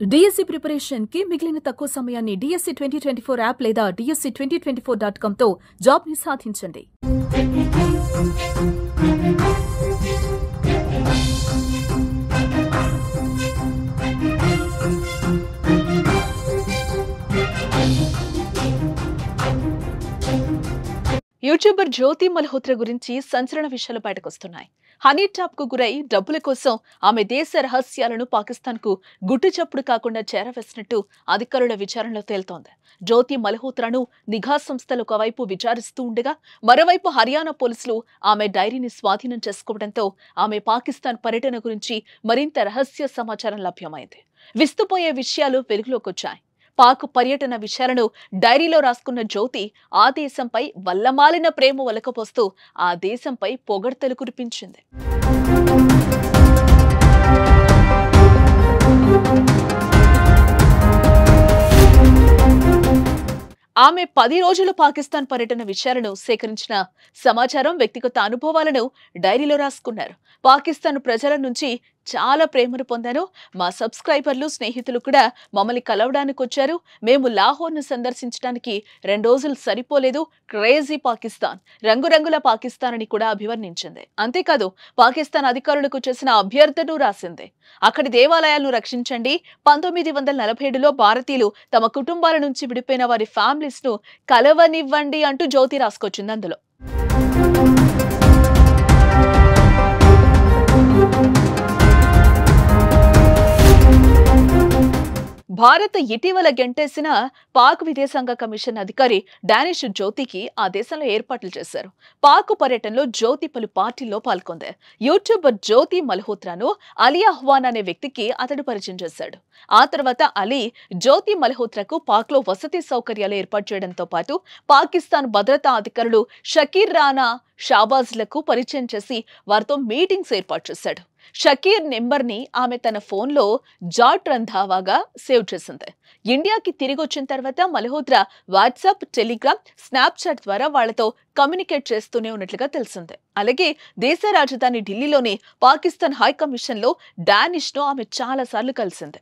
DSC preparation కి మిగిలిన తక్కువ సమయాన్ని డిఎస్సి 2024 యాప్ లేదా DSC2024.com తో జాబ్ ని సాధించండి. యూట్యూబర్ జ్యోతి మల్హోత్రా గురించి సంచలన విషయాలు బయటకొస్తున్నాయి. హనీ ట్రాప్ కు గురై డబ్బుల కోసం ఆమె దేశ రహస్యాలను పాకిస్తాన్ కు గుట్టు చప్పుడు కాకుండా చేరవేసినట్టు అధికారుల విచారణలో తేలుతోంది. జ్యోతి మల్హోత్రాను నిఘా సంస్థలు ఒకవైపు విచారిస్తూ ఉండగా మరోవైపు హర్యానా పోలీసులు ఆమె డైరీని స్వాధీనం చేసుకోవడంతో ఆమె పాకిస్తాన్ పర్యటన గురించి మరింత రహస్య సమాచారం లభ్యమైంది. విస్తుపోయే విషయాలు వెలుగులోకొచ్చాయి. పాక్ పర్యటన విషయాలను డైరీలో రాసుకున్న జ్యోతి ఆ దేశంపై వల్లమాలిన ప్రేమ వలకపోస్తూ ఆ దేశంపై పొగడ్తలు కురిపించింది. ఆమె 10 రోజులు పాకిస్తాన్ పర్యటన విషయాలను సేకరించిన సమాచారం, వ్యక్తిగత అనుభవాలను డైరీలో రాసుకున్నారు. పాకిస్తాన్ ప్రజల నుంచి చాలా ప్రేమను పొందాను. మా సబ్స్క్రైబర్లు, స్నేహితులు కూడా మమ్మల్ని కలవడానికి వచ్చారు. మేము లాహోర్ను సందర్శించడానికి 2 రోజులు సరిపోలేదు. క్రేజీ పాకిస్తాన్, రంగురంగుల పాకిస్తాన్ అని కూడా అభివర్ణించింది. అంతేకాదు పాకిస్తాన్ అధికారులకు చేసిన అభ్యర్థనను రాసింది. అక్కడి దేవాలయాలను రక్షించండి. 1947లో భారతీయులు తమ కుటుంబాల నుంచి విడిపోయిన వారి ఫ్యామిలీస్ ను కలవనివ్వండి అంటూ జ్యోతి రాసుకొచ్చింది. అందులో భారత్ ఇటీవల గెంటేసిన పాక్ విదేశాంగ కమిషన్ అధికారి డానిష్ జ్యోతికి ఆ దేశంలో ఏర్పాట్లు చేశారు. పాక్ పర్యటనలో జ్యోతి పలు పార్టీల్లో పాల్గొంది. యూట్యూబర్ జ్యోతి మల్హోత్రాను అలీ అహ్వాన్ అనే వ్యక్తికి అతడు పరిచయం చేశాడు. ఆ తర్వాత అలీ జ్యోతి మల్హోత్రాకు పాక్ లో వసతి సౌకర్యాలు ఏర్పాటు చేయడంతో పాటు పాకిస్తాన్ భద్రతా అధికారులు షకీర్ రానా షాబాజ్లకు పరిచయం చేసి వారితో మీటింగ్స్ ఏర్పాటు చేశాడు. షకీర్ నెంబర్ ని ఆమె తన ఫోన్లో జాట్ రంధావాగా సేవ్ చేసింది. ఇండియాకి తిరిగి వచ్చిన తర్వాత మల్హోత్రా వాట్సాప్, టెలిగ్రామ్, స్నాప్చాట్ ద్వారా వాళ్లతో కమ్యూనికేట్ చేస్తూనే ఉన్నట్లుగా తెలిసింది. అలాగే దేశ రాజధాని ఢిల్లీలోని పాకిస్తాన్ హై కమిషన్ లో డానిష్ ను ఆమె చాలా సార్లు కలిసింది.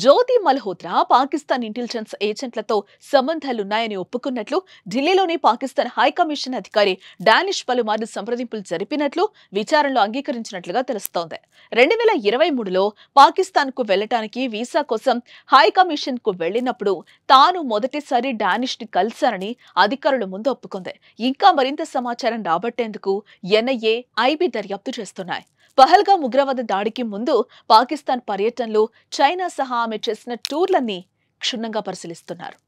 జ్యోతి మల్హోత్రా పాకిస్తాన్ ఇంటెలిజెన్స్ ఏజెంట్లతో సంబంధాలున్నాయని ఒప్పుకున్నట్లు ఢిల్లీలోని పాకిస్తాన్ హై కమిషన్ అధికారి డానిష్ పలుమార్లు సంప్రదింపులు జరిపినట్లు విచారణలో అంగీకరించినట్లుగా తెలుస్తోంది. 2023లో పాకిస్తాన్ కు వెళ్లడానికి వీసా కోసం హై కమిషన్ కు వెళ్లినప్పుడు తాను మొదటిసారి డానిష్ ని కలిశానని అధికారుల ముందు ఒప్పుకుంది. ఇంకా మరింత సమాచారం రాబట్టేందుకు NIA, IB దర్యాప్తు చేస్తున్నాయి. పహల్గామ్ ఉగ్రవాద దాడికి ముందు పాకిస్తాన్ పర్యటనలు, చైనా సహా ఆమె చేసిన టూర్లన్నీ క్షుణ్ణంగా పరిశీలిస్తున్నారు.